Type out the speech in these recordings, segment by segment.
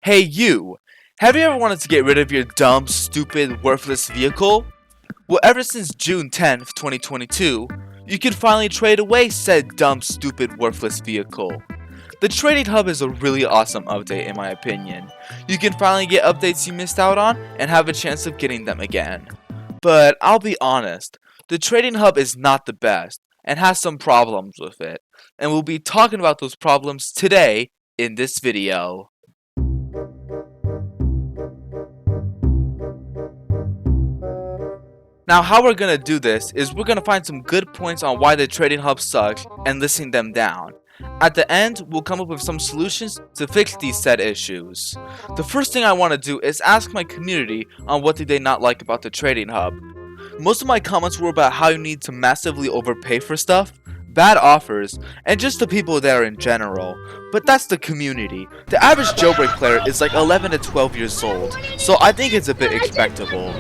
Hey you! Have you ever wanted to get rid of your dumb, stupid, worthless vehicle? Well, ever since June 10th, 2022, you can finally trade away said dumb, stupid, worthless vehicle. The Trading Hub is a really awesome update in my opinion. You can finally get updates you missed out on and have a chance of getting them again. But I'll be honest, the Trading Hub is not the best and has some problems with it. And we'll be talking about those problems today in this video. Now how we're gonna do this is we're gonna find some good points on why the Trading Hub sucks and listing them down. At the end, we'll come up with some solutions to fix these said issues. The first thing I want to do is ask my community on what did they not like about the Trading Hub. Most of my comments were about how you need to massively overpay for stuff, bad offers, and just the people there in general. But that's the community. The average Jailbreak player is like 11 to 12 years old, so I think it's a bit expectable.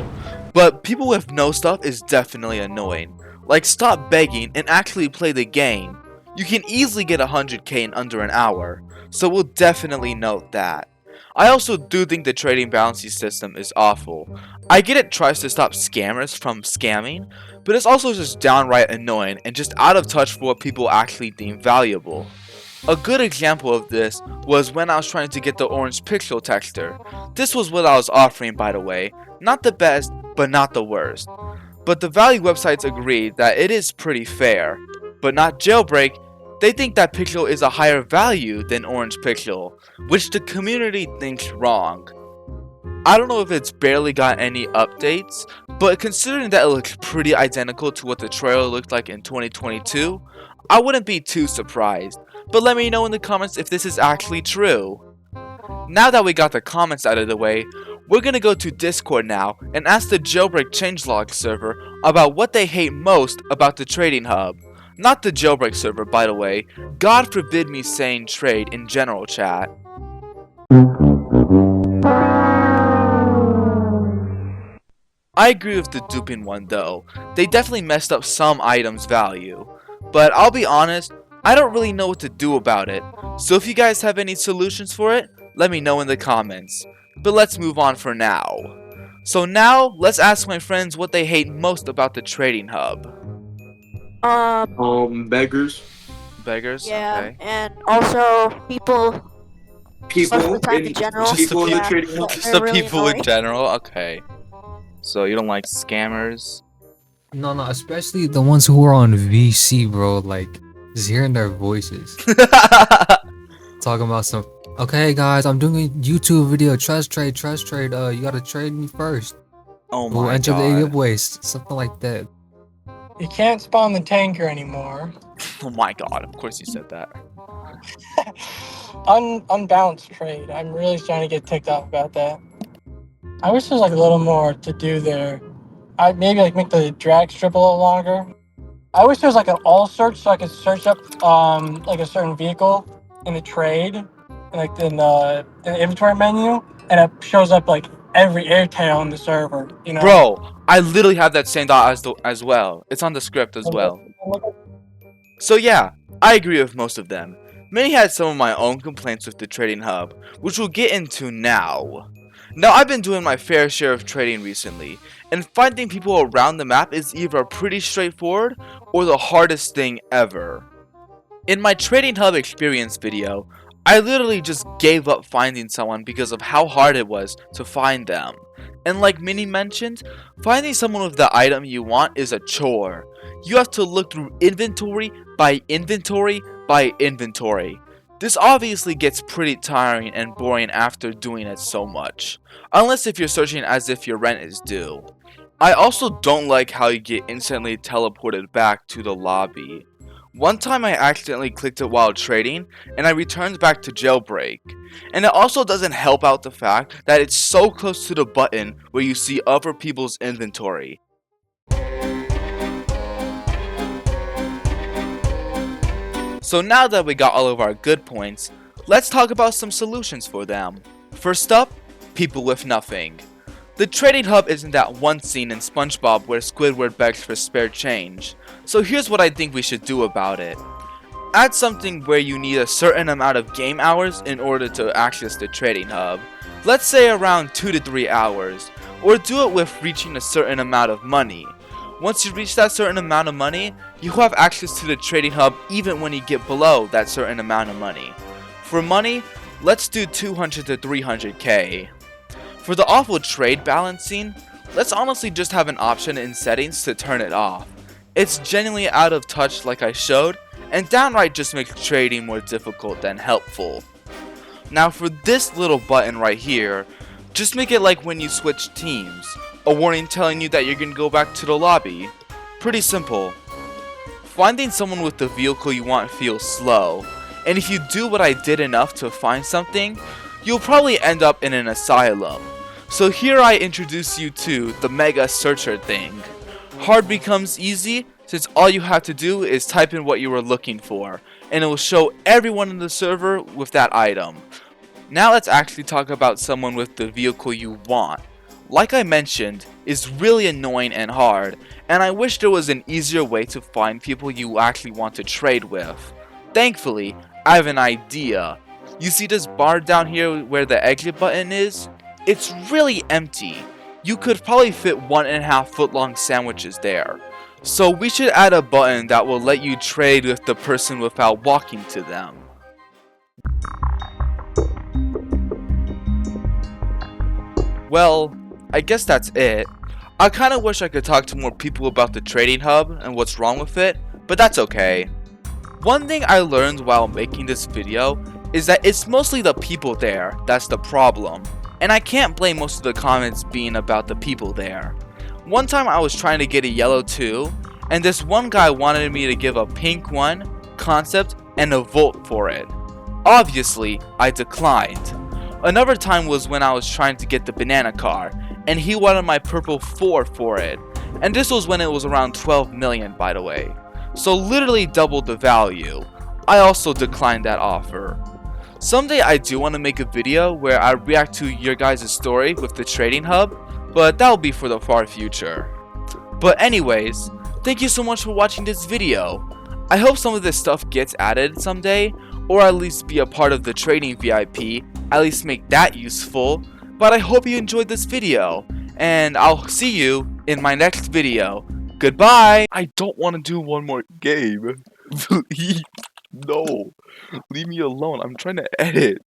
But people with no stuff is definitely annoying. Like, stop begging and actually play the game. You can easily get 100k in under an hour, so we'll definitely note that. I also do think the trading bounty system is awful. I get it tries to stop scammers from scamming, but it's also just downright annoying and just out of touch for what people actually deem valuable. A good example of this was when I was trying to get the orange pixel texture. This was what I was offering, by the way. Not the best, but not the worst. But the value websites agreed that it is pretty fair. But not Jailbreak. They think that pixel is a higher value than orange pixel, which the community thinks wrong. I don't know if it's barely got any updates, but considering that it looks pretty identical to what the trailer looked like in 2022, I wouldn't be too surprised. But let me know in the comments if this is actually true. Now that we got the comments out of the way, we're gonna go to Discord now and ask the Jailbreak changelog server about what they hate most about the Trading Hub. Not the Jailbreak server, by the way. God forbid me saying trade in general chat. I agree with the duping one though. They definitely messed up some items' value. But I'll be honest, I don't really know what to do about it. So if you guys have any solutions for it, let me know in the comments. But let's move on for now. So now, let's ask my friends what they hate most about the Trading Hub. Beggars. Beggars? Yeah, Okay. and also people most of the time in general. Just the people in the yeah, Trading Hub. Just they're the really people in annoying. general? Okay. So you don't like scammers? No, especially the ones who are on VC, bro. Like, just hearing their voices talking about some. Okay, guys, I'm doing a YouTube video. Trust trade. You gotta trade me first. Oh We'll my enter the god. giveaways, something like that. You can't spawn the tanker anymore. Oh my god, of course you said that. Unbalanced trade. I'm really starting to get ticked off about that. I wish there's like a little more to do there. I maybe like make the drag strip a little longer. I wish there was like an all search so I could search up like a certain vehicle in the trade, like in the inventory menu, and it shows up like every airtail on the server. You know. Bro, I literally have that same thought as well. It's on the script as well. So yeah, I agree with most of them. Many had some of my own complaints with the Trading Hub, which we'll get into now. Now I've been doing my fair share of trading recently, and finding people around the map is either pretty straightforward or the hardest thing ever. In my Trading Hub experience video, I literally just gave up finding someone because of how hard it was to find them. And like Minnie mentioned, finding someone with the item you want is a chore. You have to look through inventory by inventory by inventory. This obviously gets pretty tiring and boring after doing it so much, unless if you're searching as if your rent is due. I also don't like how you get instantly teleported back to the lobby. One time I accidentally clicked it while trading, and I returned back to Jailbreak. And it also doesn't help out the fact that it's so close to the button where you see other people's inventory. So now that we got all of our good points, let's talk about some solutions for them. First up, people with nothing. The Trading Hub isn't that one scene in SpongeBob where Squidward begs for spare change, so here's what I think we should do about it. Add something where you need a certain amount of game hours in order to access the trading hub. Let's say around 2 to 3 hours, or do it with reaching a certain amount of money. Once you reach that certain amount of money, you have access to the trading hub even when you get below that certain amount of money. For money, let's do 200 to 300k. For the awful trade balancing, let's honestly just have an option in settings to turn it off. It's genuinely out of touch like I showed, and downright just makes trading more difficult than helpful. Now for this little button right here, just make it like when you switch teams, a warning telling you that you're gonna go back to the lobby. Pretty simple. Finding someone with the vehicle you want feels slow, and if you do what I did enough to find something, you'll probably end up in an asylum. So here I introduce you to the Mega Searcher thing. Hard becomes easy since all you have to do is type in what you were looking for, and it will show everyone in the server with that item. Now let's actually talk about someone with the vehicle you want. Like I mentioned, it's really annoying and hard, and I wish there was an easier way to find people you actually want to trade with. Thankfully, I have an idea. You see this bar down here where the exit button is? It's really empty. You could probably fit 1.5 foot long sandwiches there. So we should add a button that will let you trade with the person without walking to them. Well, I guess that's it. I kinda wish I could talk to more people about the trading hub and what's wrong with it, but that's okay. One thing I learned while making this video is that it's mostly the people there that's the problem, and I can't blame most of the comments being about the people there. One time I was trying to get a yellow 2, and this one guy wanted me to give a pink 1, concept, and a vote for it. Obviously, I declined. Another time was when I was trying to get the banana car, and he wanted my purple 4 for it, and this was when it was around 12 million by the way. So literally doubled the value. I also declined that offer. Someday I do want to make a video where I react to your guys' story with the trading hub, but that will be for the far future. But anyways, thank you so much for watching this video. I hope some of this stuff gets added someday, or at least be a part of the trading VIP, at least make that useful. But I hope you enjoyed this video, and I'll see you in my next video. Goodbye! I don't want to do one more game. Please, no. Leave me alone. I'm trying to edit.